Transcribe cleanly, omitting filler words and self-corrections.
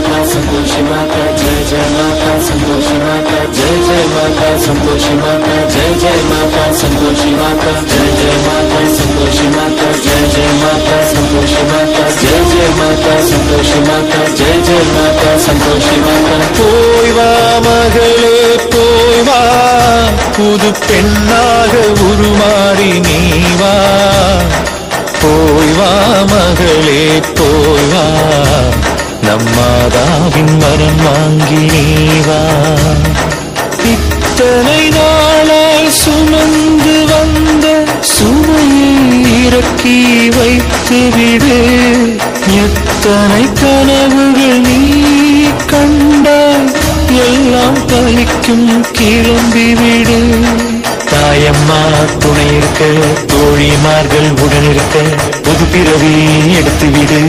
माता संतोषी माता जय माता संतोषी माता जय माता संतोषी माता जय माता संतोषी माता जय माता संतोषी माता जय माता संतोषी माता जय माता संतोषी माता जय माता संतोषी माता போய் வா மகளே போய் வா புது பெண்ணாக உருமாறி நீ வா போய் வா மகளே போய் வா நம்மாதாவின் வரம் வாங்கி நீ வா இத்தனை நாளாய் சுமந்து வந்த சுமையை இறக்கி வைத்து விடு எத்தனை கனவுகள் நீ கண்டாய் எல்லாம் பலிக்கும் கிளம்பி விடு தாயம்மா துணை இருக்க தோழிமார்கள் உடன் இருக்க புது பிறவி எடுத்து விடு